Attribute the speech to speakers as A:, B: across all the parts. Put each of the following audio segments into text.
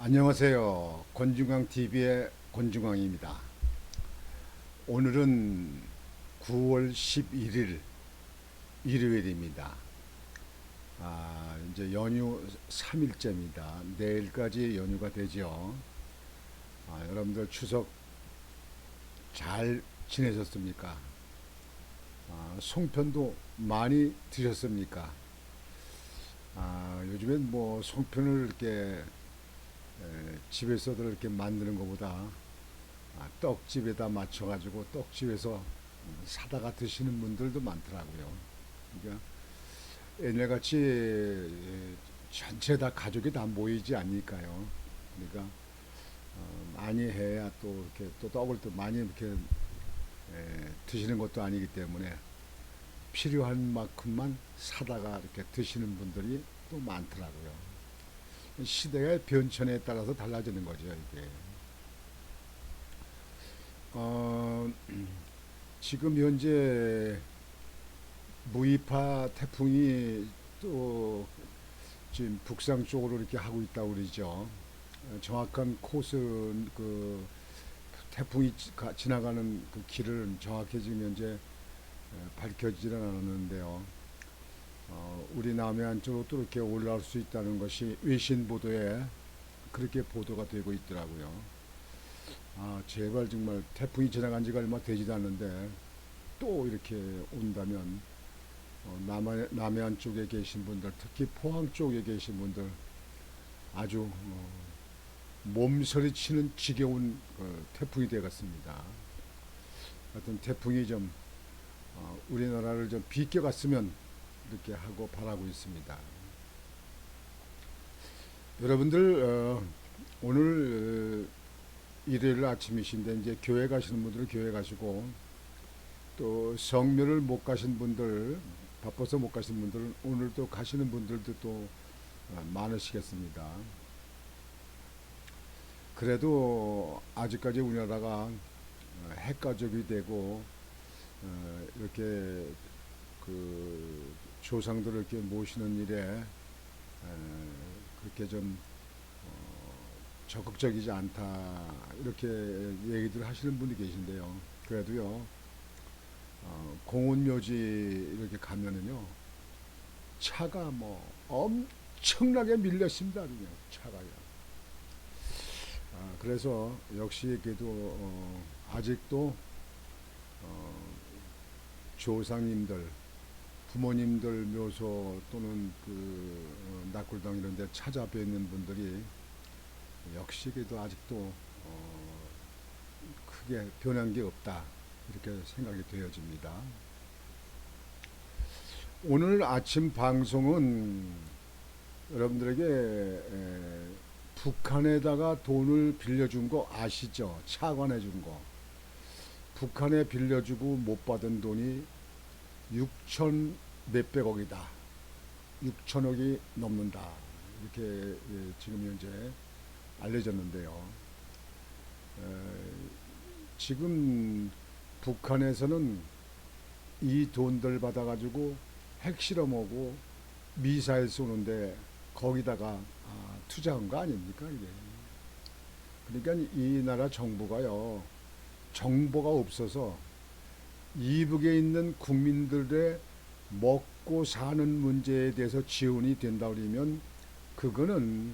A: 안녕하세요. 권중광TV의 권중광입니다. 오늘은 9월 11일 일요일입니다. 이제 연휴 3일째입니다. 내일까지 연휴가 되죠. 여러분들 추석 잘 지내셨습니까? 송편도 많이 드셨습니까? 요즘엔 뭐 송편을 이렇게 집에서도 이렇게 만드는 것보다 떡집에다 맞춰가지고 떡집에서 사다가 드시는 분들도 많더라고요. 그러니까 옛날같이 전체 다 가족이 다 모이지 않으니까요. 그러니까 많이 해야 또 이렇게 또 떡을 또 많이 이렇게 드시는 것도 아니기 때문에 필요한 만큼만 사다가 이렇게 드시는 분들이 또 많더라고요. 시대의 변천에 따라서 달라지는 거죠, 이게. 어, 지금 현재 무이파 태풍이 또 지금 북상 쪽으로 이렇게 하고 있다고 그러죠. 정확한 코스는 그 태풍이 지나가는 그 길을 정확히 지금 현재 밝혀지지는 않았는데요. 우리 남해안 쪽으로 또 이렇게 올라올 수 있다는 것이 외신 보도에 그렇게 보도가 되고 있더라고요. 제발 정말 태풍이 지나간 지가 얼마 되지도 않는데 또 이렇게 온다면 남해안 쪽에 계신 분들, 특히 포항 쪽에 계신 분들 아주 몸서리 치는 지겨운 태풍이 되겠습니다. 하여튼 태풍이 좀 우리나라를 좀 비껴갔으면 이렇게 하고 바라고 있습니다. 여러분들 오늘 일요일 아침이신데 이제 교회 가시는 분들은 교회 가시고 또 성묘를 못 가신 분들 바빠서 못 가신 분들은 오늘 또 가시는 분들도 또 많으시겠습니다. 그래도 아직까지 우리나라가 핵가족이 되고 이렇게 그 조상들을 이렇게 모시는 일에 그렇게 좀 적극적이지 않다 이렇게 얘기들 하시는 분이 계신데요. 그래도요 공원묘지 이렇게 가면은요 차가 뭐 엄청나게 밀렸습니다. 그냥 차가요. 그래서 역시 그래도 아직도 조상님들 부모님들 묘소 또는 그 낙골당 이런 데 찾아뵙는 분들이 역시 그래도 아직도 크게 변한 게 없다 이렇게 생각이 되어집니다. 오늘 아침 방송은 여러분들에게 북한에다가 돈을 빌려준 거 아시죠? 차관해 준 거. 북한에 빌려주고 못 받은 돈이 6천 몇백억이다. 6천억이 넘는다. 이렇게 지금 현재 알려졌는데요. 지금 북한에서는 이 돈들 받아가지고 핵실험하고 미사일 쏘는데 거기다가 투자한 거 아닙니까 이게. 그러니까 이 나라 정부가요 정보가 없어서 이북에 있는 국민들의 먹고 사는 문제에 대해서 지원이 된다 그러면 그거는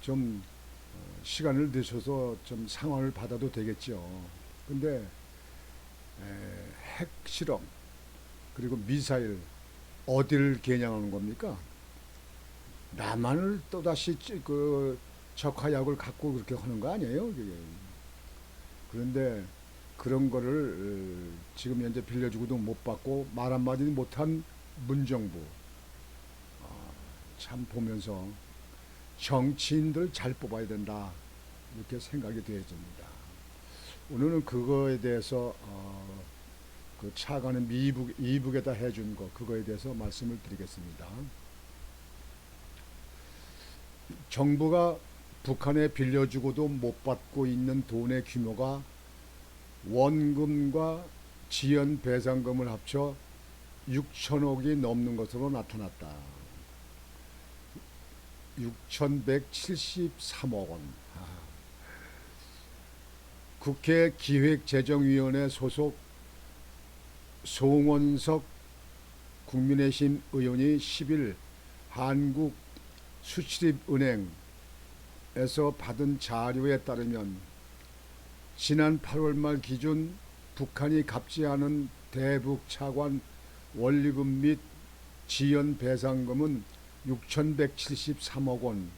A: 좀 시간을 늦춰서 좀 상황을 받아도 되겠죠. 근데 핵실험 그리고 미사일 어디를 겨냥하는 겁니까? 남한을 또다시 그 적화약을 갖고 그렇게 하는 거 아니에요? 그런데 그런 거를 지금 현재 빌려주고도 못 받고 말 한마디 못한 문정부 참 보면서 정치인들 잘 뽑아야 된다 이렇게 생각이 되어집니다. 오늘은 그거에 대해서 그 차관은 이북에다 해준 거 그거에 대해서 말씀을 드리겠습니다. 정부가 북한에 빌려주고도 못 받고 있는 돈의 규모가 원금과 지연 배상금을 합쳐 6천억이 넘는 것으로 나타났다. 6,173억 원. 국회 기획재정위원회 소속 송원석 국민의힘 의원이 10일 한국수출입은행에서 받은 자료에 따르면 지난 8월 말 기준 북한이 갚지 않은 대북 차관 원리금 및 지연 배상금은 6,173억 원,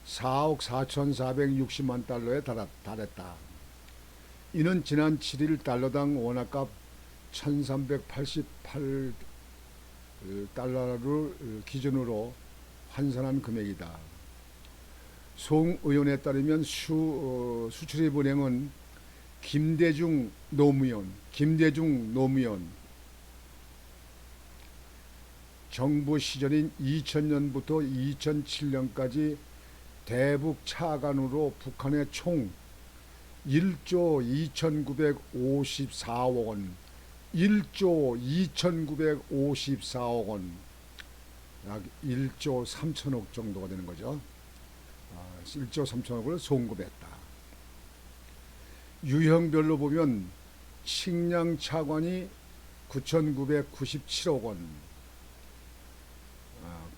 A: 4억 4,460만 달러에 달했다. 이는 지난 7일 달러당 원화값 1,388 달러를 기준으로 환산한 금액이다. 송 의원에 따르면 수출입은행은 김대중 노무현 정부 시절인 2000년부터 2007년까지 대북 차관으로 북한에 총 1조 2,954억 원, 약 1조 3천억 정도가 되는 거죠. 1조 3천억을 송금했다. 유형별로 보면 식량 차관이 9,997억 원,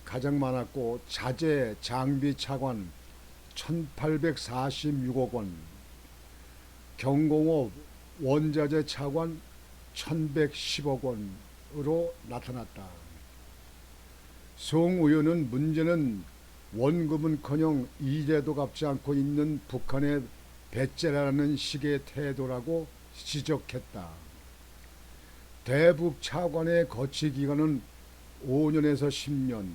A: 가장 많았고, 자재 장비 차관 1,846억 원, 경공업 원자재 차관 1,110억 원으로 나타났다. 송 의원은 문제는 원금은커녕 이자도 갚지 않고 있는 북한의 배째라는 식의 태도라고 지적했다. 대북 차관의 거치 기간은 5년에서 10년,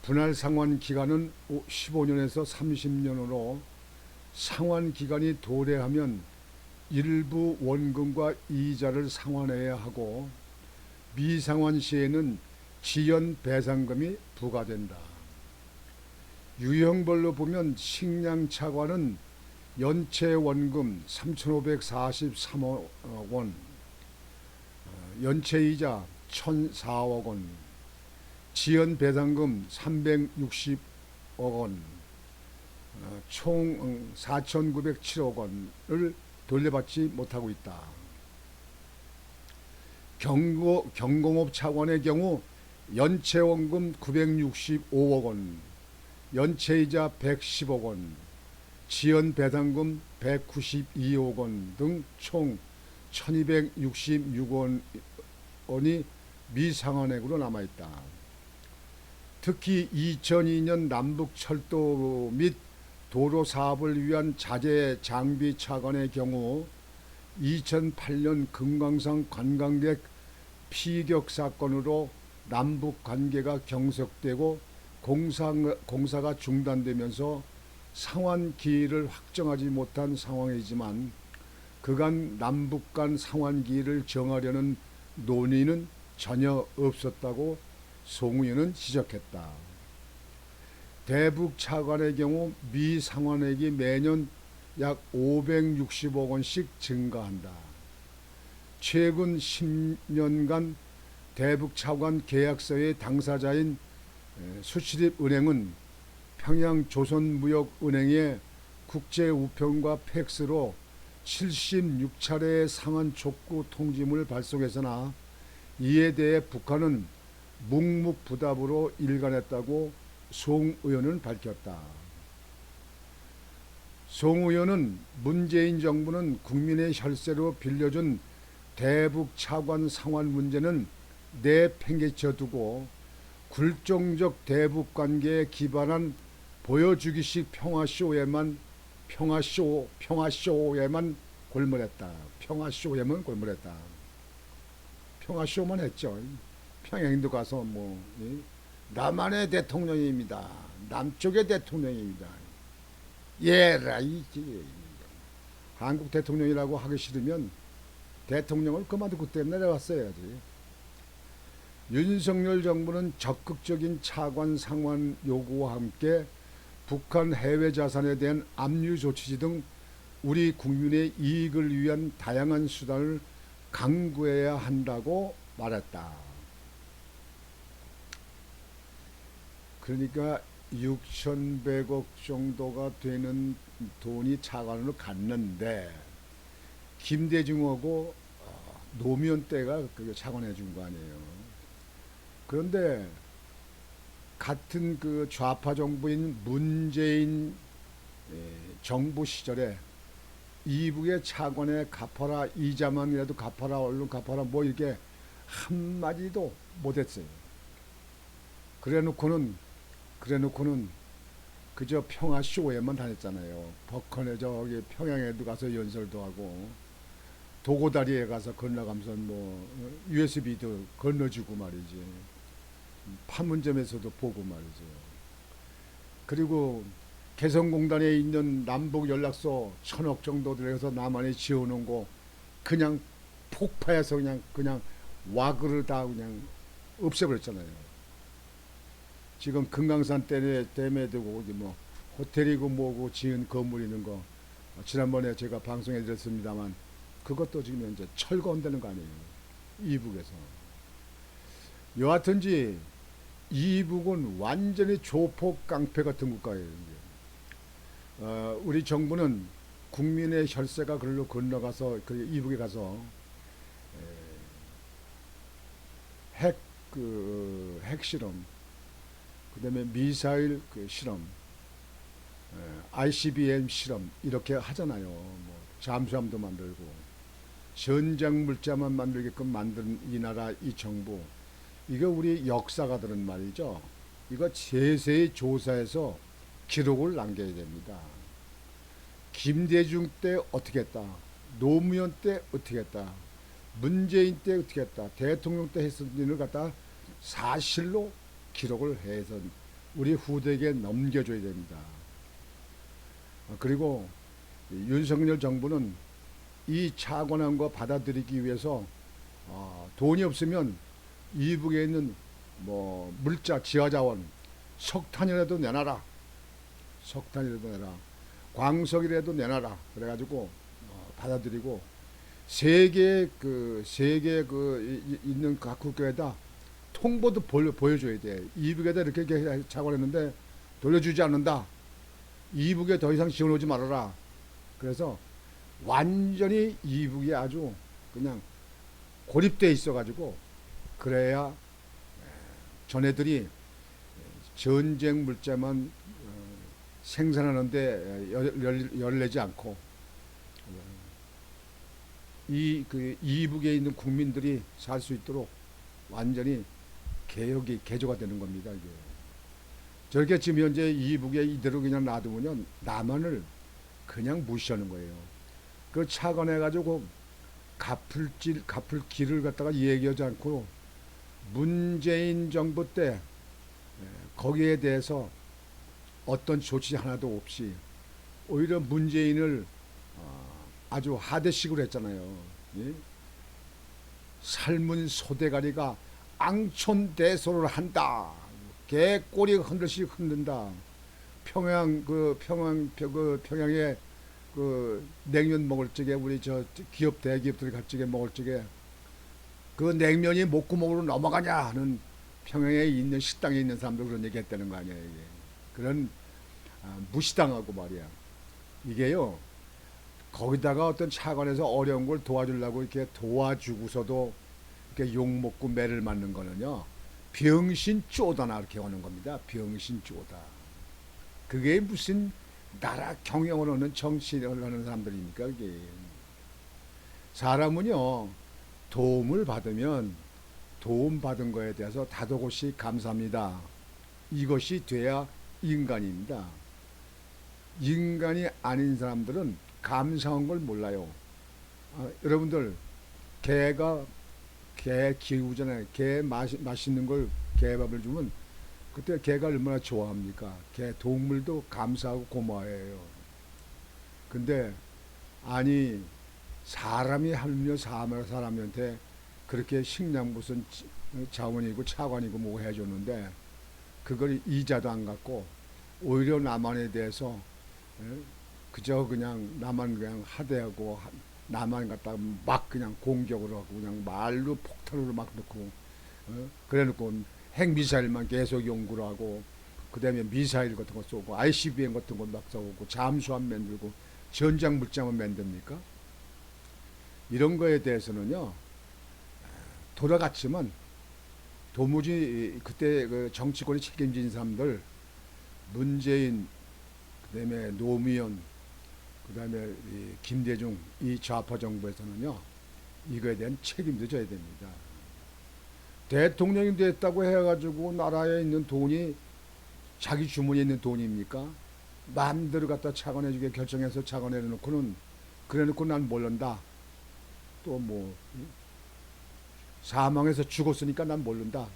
A: 분할 상환 기간은 15년에서 30년으로 상환 기간이 도래하면 일부 원금과 이자를 상환해야 하고 미상환 시에는 지연 배상금이 부과된다. 유형별로 보면 식량 차관은 연체 원금 3,543억 원, 연체 이자 1,004억 원, 지연 배상금 360억 원, 총 4,907억 원을 돌려받지 못하고 있다. 경공업 차관의 경우 연체 원금 965억 원, 연체이자 110억 원, 지연 배당금 192억 원 등 총 1,266억 원이 미상환액으로 남아있다. 특히 2002년 남북철도 및 도로 사업을 위한 자재 장비 차관의 경우 2008년 금강산 관광객 피격 사건으로 남북 관계가 경색되고 공사가 중단되면서 상환 기일을 확정하지 못한 상황이지만 그간 남북 간 상환 기일을 정하려는 논의는 전혀 없었다고 송 의원은 지적했다. 대북 차관의 경우 미상환액이 매년 약 560억 원씩 증가한다. 최근 10년간 대북 차관 계약서의 당사자인 수출입은행은 평양조선무역은행에 국제우편과 팩스로 76차례의 상환 촉구 통지문을 발송했으나 이에 대해 북한은 묵묵부답으로 일관했다고 송 의원은 밝혔다. 송 의원은 문재인 정부는 국민의 혈세로 빌려준 대북 차관 상환 문제는 내팽개쳐 두고 굴종적 대북 관계에 기반한 보여주기식 평화쇼에만 골몰했다. 평화쇼만 했죠. 평양도 가서 남한의 대통령입니다. 남쪽의 대통령입니다. 예라 한국 대통령이라고 하기 싫으면 대통령을 그만두고 그때 내려갔어야지. 윤석열 정부는 적극적인 차관 상환 요구와 함께 북한 해외 자산에 대한 압류 조치 등 우리 국민의 이익을 위한 다양한 수단을 강구해야 한다고 말했다. 그러니까 6,100억 정도가 되는 돈이 차관으로 갔는데 김대중하고 노무현 때가 그게 차관해 준 거 아니에요. 그런데 같은 그 좌파 정부인 문재인 정부 시절에 이북의 차관에 갚아라, 이자만이라도 갚아라, 얼른 갚아라, 뭐 이렇게 한마디도 못했어요. 그래 놓고는 그저 평화쇼에만 다녔잖아요. 버컨에 저기 평양에도 가서 연설도 하고 도고다리에 가서 건너가면서 뭐 USB도 건너주고 말이지. 판문점에서도 보고 말이죠. 그리고 개성공단에 있는 남북 연락소 1,000억 정도 들여서 남한에 지어놓은 거 그냥 폭파해서 그냥 와그를 다 그냥 없애버렸잖아요. 지금 금강산 댐에 두고 뭐 호텔이고 뭐고 지은 건물 있는 거 지난번에 제가 방송해 드렸습니다만 그것도 지금 현재 철거한다는 거 아니에요. 이북에서. 여하튼지 이북은 완전히 조폭 깡패 같은 국가예요. 우리 정부는 국민의 혈세가 그걸로 건너가서 그 이북에 가서 핵실험, 그다음에 미사일 그 실험, ICBM 실험 이렇게 하잖아요. 뭐 잠수함도 만들고 전장 물자만 만들게끔 만든 이 나라 이 정부, 이거 우리 역사가들은 말이죠. 이거 세세히 조사해서 기록을 남겨야 됩니다. 김대중 때 어떻게 했다, 노무현 때 어떻게 했다, 문재인 때 어떻게 했다, 대통령 때 했던 일을 갖다 사실로 기록을 해서 우리 후대에게 넘겨줘야 됩니다. 그리고 윤석열 정부는 이 차관한 거 받아들이기 위해서 돈이 없으면 이북에 있는 뭐 물자, 지하자원, 석탄이라도 내놔라, 석탄이라도 내라, 광석이라도 내놔라. 그래가지고 받아들이고 세계 있는 각 국가에다 통보도 보여줘야 돼. 이북에다 이렇게 착오했는데 돌려주지 않는다. 이북에 더 이상 지원오지 말아라. 그래서 완전히 이북이 아주 그냥 고립돼 있어가지고 그래야 전애들이 전쟁 물자만 생산하는데 열내지 않고 이북에 있는 국민들이 살 수 있도록 완전히 개조가 되는 겁니다. 이게. 저렇게 지금 현재 이북에 이대로 그냥 놔두면 남한을 그냥 무시하는 거예요. 그 착안해가지고 갚을 길을 갖다가 얘기하지 않고 문재인 정부 때 거기에 대해서 어떤 조치 하나도 없이 오히려 문재인을 아주 하대식으로 했잖아요. 예? 삶은 소대가리가 앙촌대소를 한다. 개꼬리 흔들씩 흔든다. 평양에 그 냉면 먹을 적에 우리 저 기업 대기업들이 갈 적에 먹을 적에 그 냉면이 목구멍으로 넘어가냐 하는 평양에 있는 식당에 있는 사람들 그런 얘기 했다는 거 아니에요. 이게. 그런 무시당하고 말이야. 이게요. 거기다가 어떤 차관에서 어려운 걸 도와주려고 이렇게 도와주고서도 이렇게 욕먹고 매를 맞는 거는요. 병신 쪼다나 이렇게 오는 겁니다. 병신 쪼다. 그게 무슨 나라 경영을 하는 정치를 하는 사람들입니까? 그게. 사람은요. 도움을 받으면 도움 받은 거에 대해서 다도곳이 감사합니다. 이것이 돼야 인간입니다. 인간이 아닌 사람들은 감사한 걸 몰라요. 여러분들 개 키우잖아요. 개 맛있는 걸 개밥을 주면 그때 개가 얼마나 좋아합니까? 개 동물도 감사하고 고마워해요. 근데 아니 사람이 하며 사람한테 그렇게 식량 무슨 자원이고 차관이고 뭐 해줬는데 그걸 이자도 안 갖고 오히려 남한에 대해서 그저 그냥 남한 그냥 하대하고 남한 갖다가 막 그냥 공격을 하고 그냥 말로 폭탄으로 막 넣고 그래놓고 핵미사일만 계속 연구를 하고 그다음에 미사일 같은 거 쏘고 ICBM 같은 거 막 쏘고 잠수함 만들고 전장 물장을 만듭니까? 이런 거에 대해서는요 돌아갔지만 도무지 그때 그 정치권이 책임진 사람들 문재인 그다음에 노무현 그다음에 이 김대중 이 좌파 정부에서는요 이거에 대한 책임도 져야 됩니다. 대통령이 됐다고 해가지고 나라에 있는 돈이 자기 주머니에 있는 돈입니까? 마음대로 갖다 차관해주게 결정해서 차관해놓고는 그래놓고 난 모른다. 또 뭐 사망해서 죽었으니까 난 모른다.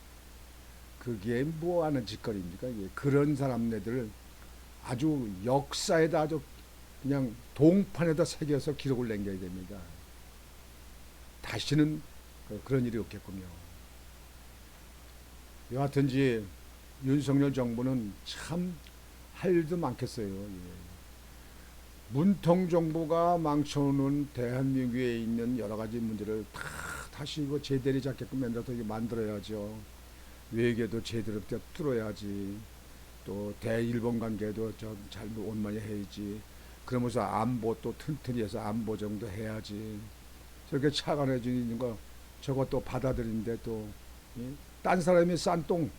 A: 그게 뭐 하는 짓거리입니까? 이게 그런 사람네들 아주 역사에다 아주 그냥 동판에다 새겨서 기록을 남겨야 됩니다. 다시는 그런 일이 없겠군요. 여하튼지 윤석열 정부는 참 할 일도 많겠어요. 예. 문통 정부가 망쳐놓은 대한민국에 있는 여러 가지 문제를 다 다시 이거 제대로 잡게끔 만들어야죠. 외교도 제대로 뚫어야지. 또 대일본 관계도 잘 원만히 해야지. 그러면서 안보 또 튼튼히 해서 안보 정도 해야지. 저렇게 차관해지는 거 저것도 받아들이는데 또 딴 사람이 싼 똥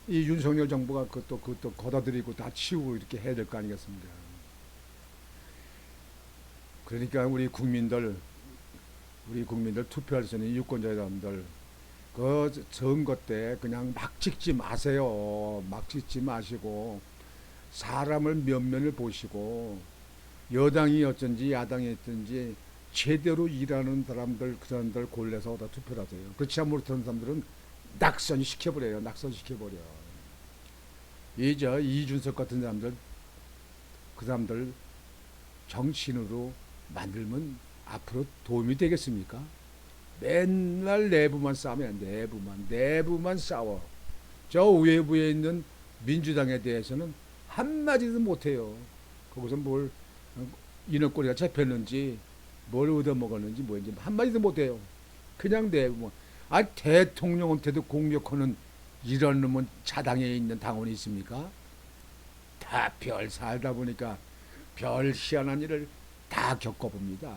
A: 이 윤석열 정부가 그것도 걷어들이고 다 치우고 이렇게 해야 될 거 아니겠습니까? 그러니까 우리 국민들 투표할 수 있는 유권자 여러분들 그 선거 때 그냥 막 찍지 마세요. 막 찍지 마시고 사람을 면면을 보시고 여당이 어쩐지 야당이 어쩐지 제대로 일하는 사람들 그 사람들 골라서 다 투표를 하세요. 그렇지 않으면 못하는 사람들은 낙선시켜버려요. 낙선시켜버려. 이준석 같은 사람들 그 사람들 정치인으로 만들면 앞으로 도움이 되겠습니까? 맨날 내부만 싸우면 내부만 싸워. 저 외부에 있는 민주당에 대해서는 한마디도 못해요. 거기서 뭘 인허꼬리가 잡혔는지 뭘 얻어먹었는지 뭐인지 한마디도 못해요. 그냥 내부만. 대통령한테도 공격하는 이런 놈은 자당에 있는 당원이 있습니까? 다 별 살다 보니까 별 희한한 일을 다 겪어봅니다.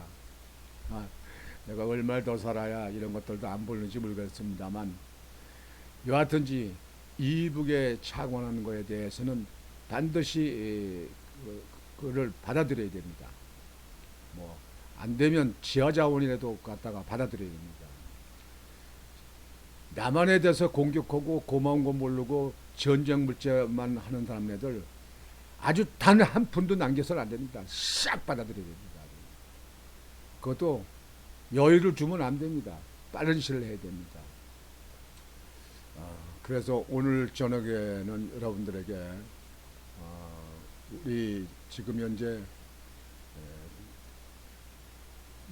A: 내가 얼마나 더 살아야 이런 것들도 안 보는지 모르겠습니다만 여하튼지 이북에 착원하는 거에 대해서는 반드시 그를 받아들여야 됩니다. 뭐 안 되면 지하 자원이라도 갖다가 받아들여야 됩니다. 남한에 대해서 공격하고 고마운 거 모르고 전쟁 물자만 하는 사람들 아주 단 한 푼도 남겨서는 안 됩니다. 싹 받아들여야 됩니다. 그것도 여유를 주면 안 됩니다. 빠른 시를 해야 됩니다. 그래서 오늘 저녁에는 여러분들에게 우리 지금 현재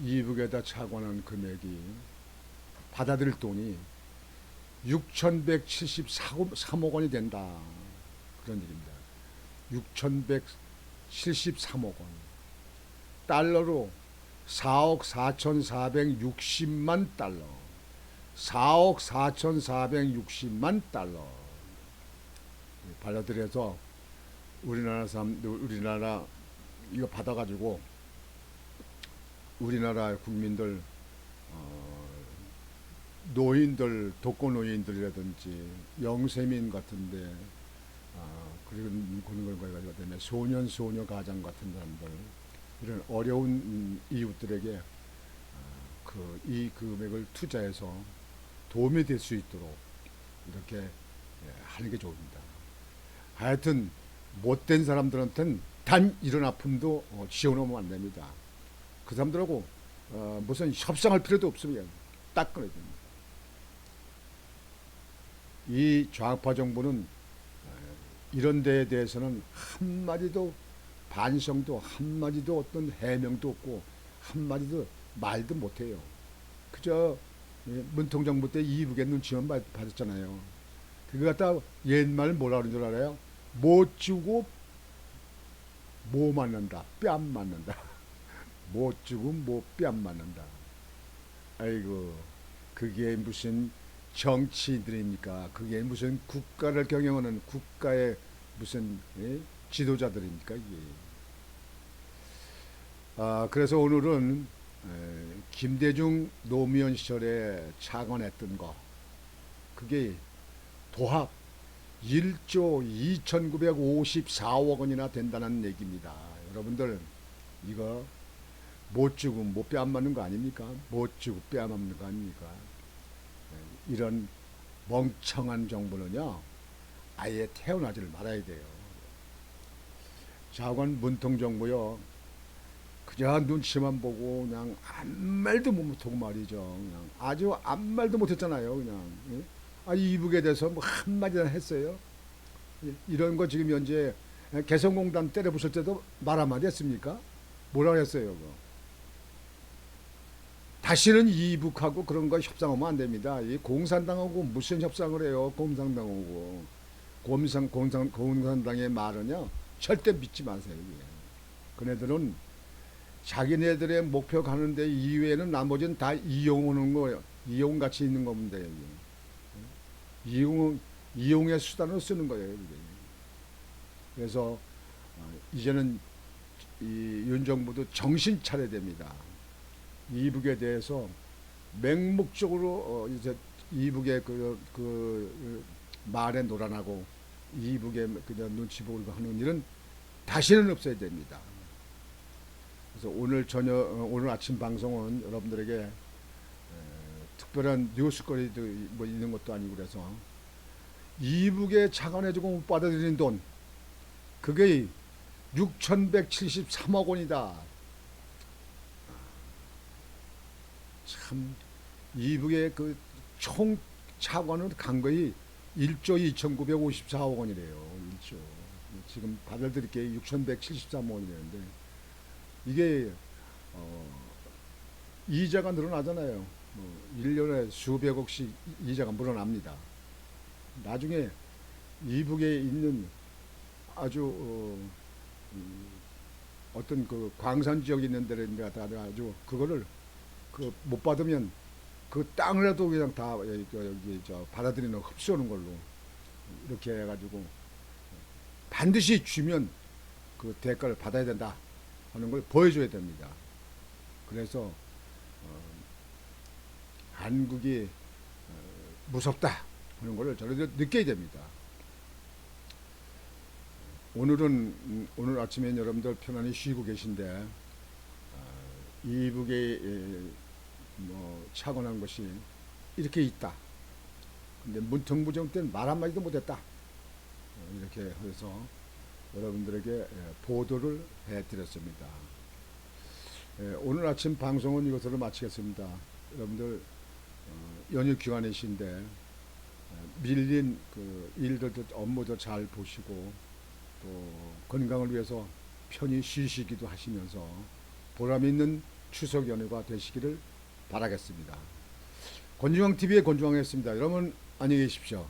A: 이북에다 차관한 금액이 받아들일 돈이 6,173억 원이 된다. 그런 일입니다. 6,173억 원. 달러로 4억 4,460만 달러. 4억 4,460만 달러. 받아들여서 우리나라 이거 받아가지고 우리나라 국민들 노인들 독거노인들이라든지 영세민 같은데 그리고 그런 걸 가지고 때문에 소년 가장 같은 사람들 이런 어려운 이웃들에게 이 금액을 투자해서 도움이 될 수 있도록 이렇게 하는 게 좋습니다. 하여튼 못된 사람들한테는 단 이런 아픔도 지어놓으면 안 됩니다. 그 사람들하고 무슨 협상할 필요도 없습니다. 딱 끊어야 됩니다. 이 좌파 정부는 이런 데에 대해서는 한마디도 반성도 한마디도 어떤 해명도 없고 한마디도 말도 못해요. 그저 문통 정부 때 이북에 눈치만 받았잖아요. 그거 갖다 옛말 뭐라 그러는 줄 알아요? 못 주고 뭐 맞는다. 뺨 맞는다. 못 주고 뭐 뺨 맞는다. 아이고 그게 무슨 정치인들입니까? 그게 무슨 국가를 경영하는 국가의 무슨 지도자들입니까 이게. 그래서 오늘은 김대중 노무현 시절에 창건했던 거, 그게 도합 1조 2,954억 원이나 된다는 얘기입니다. 여러분들 이거 못 주고 못 뺨 맞는 거 아닙니까? 못 주고 뺨 맞는 거 아닙니까? 이런 멍청한 정부는요, 아예 태어나지를 말아야 돼요. 자관 문통 정부요, 그냥 눈치만 보고 그냥 아무 말도 못하고 말이죠. 그냥 아주 아무 말도 못했잖아요. 그냥 이북에 대해서 뭐 한마디나 했어요. 이런 거 지금 현재 개성공단 때려 부술 때도 말 한마디 했습니까? 뭐라고 했어요? 그거. 다시는 이북하고 그런 거 협상하면 안 됩니다. 이 공산당하고 무슨 협상을 해요? 공산당하고. 공산당의 말은요, 절대 믿지 마세요. 이게. 그네들은 자기네들의 목표 가는데 이외에는 나머지는 다 이용하는 거예요. 이용같이 있는 겁니다. 이용의 수단으로 쓰는 거예요. 이게. 그래서 이제는 이 윤 정부도 정신 차려야 됩니다. 이북에 대해서 맹목적으로 이제 이북의 그 말에 노란하고 이북에 그냥 눈치 보고 하는 일은 다시는 없어야 됩니다. 그래서 오늘 아침 방송은 여러분들에게 특별한 뉴스거리도 뭐 있는 것도 아니고 그래서 이북에 차관해주고 못 받아들인 돈, 그게 6,173억 원이다. 참 이북의 그 총 차관은 간 거의 1조 2,954억 원이래요. 1조. 지금 받아들일 게 6,173억 원이라는데 이게 이자가 늘어나잖아요. 1년에 수백억씩 이자가 늘어납니다. 나중에 이북에 있는 아주 어떤 그 광산 지역에 있는 데를 다 아주 그거를 그 못 받으면 그 땅이라도 그냥 다 여기 받아들이는 흡수하는 걸로 이렇게 해가지고 반드시 주면 그 대가를 받아야 된다 하는 걸 보여줘야 됩니다. 그래서 한국이 무섭다 하는 걸 저희들 느껴야 됩니다. 오늘 아침엔 여러분들 편안히 쉬고 계신데 이북에 착언한 것이 이렇게 있다. 근데 문통부정 때는 말 한마디도 못했다. 이렇게 해서 여러분들에게 보도를 해드렸습니다. 오늘 아침 방송은 이것으로 마치겠습니다. 여러분들 연휴 기간이신데 밀린 그 일들도 업무도 잘 보시고 또 건강을 위해서 편히 쉬시기도 하시면서 보람 있는 추석 연휴가 되시기를 바라겠습니다. 권중왕TV의 권중왕이었습니다. 여러분 안녕히 계십시오.